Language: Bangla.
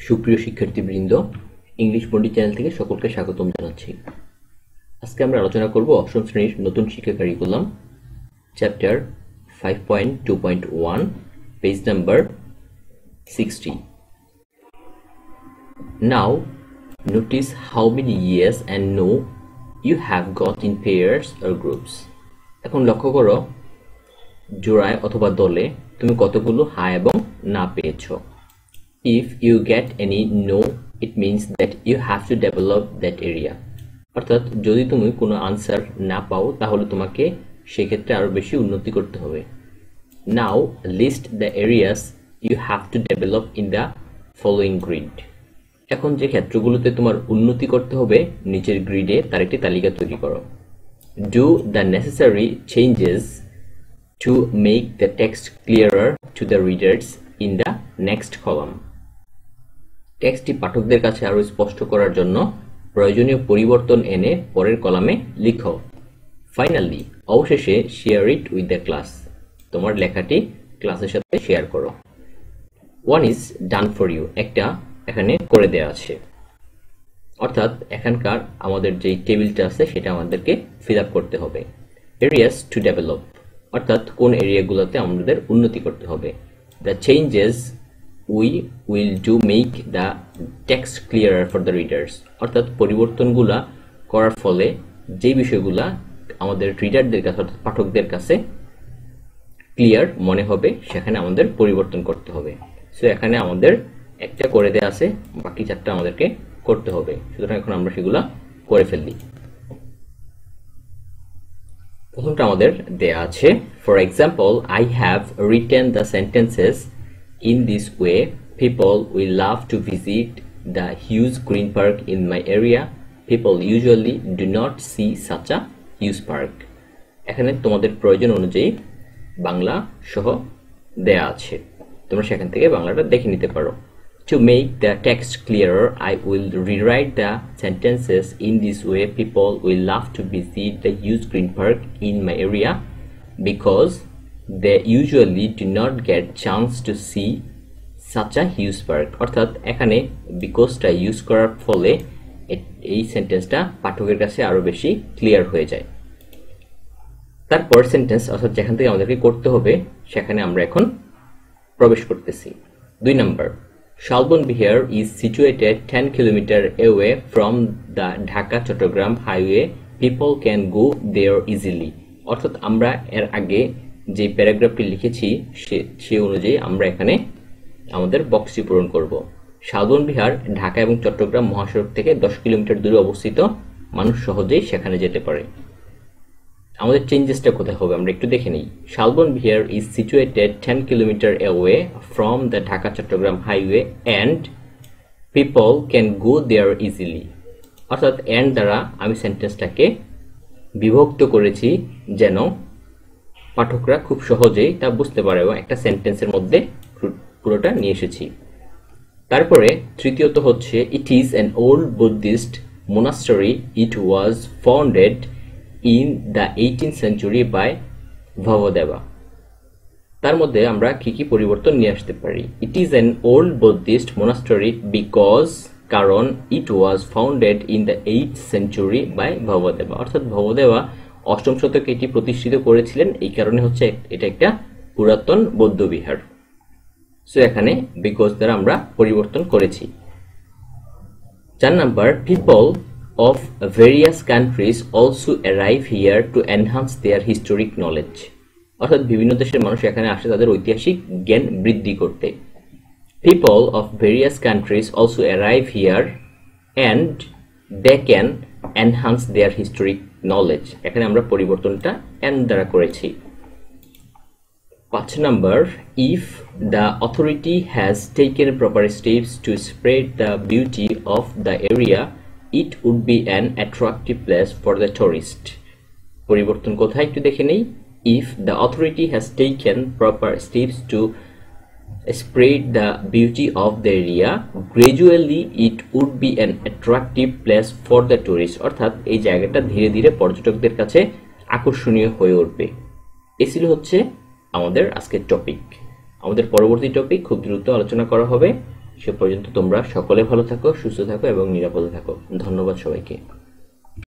সুপ্রিয় শিক্ষার্থীবৃন্দ, ইংলিশ পণ্ডিত চ্যানেল থেকে সকলকে স্বাগতম জানাচ্ছি। আজকে আমরা আলোচনা করব অষ্টম শ্রেণীর নতুন শিক্ষা curriculum chapter 5.2.1 page number 60। Now notice how many yes and no you have got in pairs or groups. এখন লক্ষ্য করো জোড়ায় অথবা দলে তুমি কতগুলো হ্যাঁ এবং না পেয়েছো। If you get any no, it means that you have to develop that area. অর্থাৎ যদি তুমি কোনো আনসার না পাও তাহলে তোমাকে সেক্ষেত্রে আরো বেশি উন্নতি করতে হবে। Now list the areas you have to develop in the following grid. এখন যে ক্ষেত্রগুলোতে তোমার উন্নতি করতে হবে নিচের গ্রিডে তার একটি তালিকা তৈরি করো। Do the necessary changes to make the text clearer to the readers in the next column. টেক্সটটি পাঠকদের কাছে আরো স্পষ্ট করার জন্য প্রয়োজনীয় পরিবর্তন এনে পরের কলামে লিখো। ফাইনালি, অবশেষে share it with the class. তোমার লেখাটি ক্লাসের সাথে শেয়ার করো। One is done for you, একটা এখানে করে দেওয়া আছে, অর্থাৎ এখানকার আমাদের যে টেবিলটা আছে সেটা আমাদেরকে ফিল আপ করতে হবে। এরিয়াস টু ডেভেলপ, অর্থাৎ কোন এরিয়াগুলোতে আমাদের উন্নতি করতে হবে। The changes we will do make the text clearer for the readers, অর্থাৎ পরিবর্তনগুলা করার ফলে যে বিষয়গুলা আমাদের রিডারদের কাছে অর্থাৎ পাঠকদের কাছে ক্লিয়ার মনে হবে সেখানে আমাদের পরিবর্তন করতে হবে। সো এখানে আমাদের একটা করে দেয়া আছে, বাকি চারটা আমাদেরকে করতে হবে। সুতরাং এখন আমরা সেগুলা করে ফেললি। প্রথমটা আমাদের দেয়া আছে, for example, I have written the sentences in this way. People will love to visit the huge green park in my area. People usually do not see such a huge park. এখানে তোমাদের প্রয়োজন অনুযায়ী বাংলা সহ দেয়া আছে, তোমরা সেখান থেকে বাংলাটা দেখে নিতে পারো। To make the text clearer, I will rewrite the sentences in this way. People will love to visit the huge green park in my area because they usually do not get chance to see such a huge park. অর্থাৎ এখানে বিকজটা ইউজ করার ফলে এই সেন্টেন্সটা পাঠকের কাছে আরো বেশি ক্লিয়ার হয়ে যায়। তারপর সেন্টেন্স অর্থাৎ যেখান থেকে আমাদেরকে করতে হবে সেখানে আমরা এখন প্রবেশ করতেছি। 2 number, Shalban Bihar is situated 10 kilometer away from the Dhaka-Chattogram highway. People can go there easily. অর্থাৎ আমরা এর আগে যে প্যারাগ্রাফটি লিখেছি সে অনুযায়ী আমরা এখানে আমাদের বক্সটি পূরণ করব। শালবন বিহার ঢাকা এবং চট্টগ্রাম মহাসড়ক থেকে 10 কিলোমিটার দূরে অবস্থিত, মানুষ সহজেই সেখানে যেতে পারে। আমাদের চেঞ্জেসটা কোথায় হবে আমরা একটু দেখে নিই। Shalban Vihar is situated 10 kilometre away from the Dhaka Chittagong highway and people can go there easily. অর্থাৎ অ্যান্ড দ্বারা আমি সেন্টেন্সটাকে বিভক্ত করেছি যেন পাঠকরা খুব সহজেই তা বুঝতে পারে এবং একটা সেন্টেন্সের মধ্যে পুরোটা নিয়ে এসেছি। তারপরে তৃতীয়ত হচ্ছে, it is an old Buddhist monastery, it was founded in the 18th century by ভবদেবা। তার মধ্যে আমরা কি কি পরিবর্তন নিয়ে আসতে পারি। It is an old Buddhist monastery because, কারণ, it was founded in the 8th century by ভবদেবা, অর্থাৎ ভবদেবা 8ম শতকে এটি প্রতিষ্ঠিত করেছিলেন, এই কারণে হচ্ছে এটা একটা পুরাতন বৌদ্ধ বিহার। সো এখানে বিকজ দ্বারা আমরা পরিবর্তন করেছি। 4 number, people of various countries also arrive here to enhance their historic knowledge. অর্থাৎ বিভিন্ন দেশের মানুষ এখানে আসে তাদের ঐতিহাসিক জ্ঞান বৃদ্ধি করতে। People of various countries also arrive here and they can enhance their historic knowledge. এখানে আমরা পরিবর্তনটা and দ্বারা করেছি। 5 number, if the authority has taken proper steps to spread the beauty of the area, it would be an attractive place for the tourist. পরিবর্তন কোথায় একটু দেখে নেই। If the authority has taken proper steps to spread the beauty of the area, gradually it would be an attractive place for the tourist. অর্থাৎ এই জায়গাটা ধীরে ধীরে পর্যটকদের কাছে আকর্ষণীয় হয়ে উঠবে। এই ছিল হচ্ছে আমাদের আজকের টপিক। আমাদের পরবর্তী টপিক খুব দ্রুত আলোচনা করা হবে। সে পর্যন্ত তোমরা সকলে ভালো থাকো, সুস্থ থাকো এবং নিরাপদে থাকো। ধন্যবাদ সবাইকে।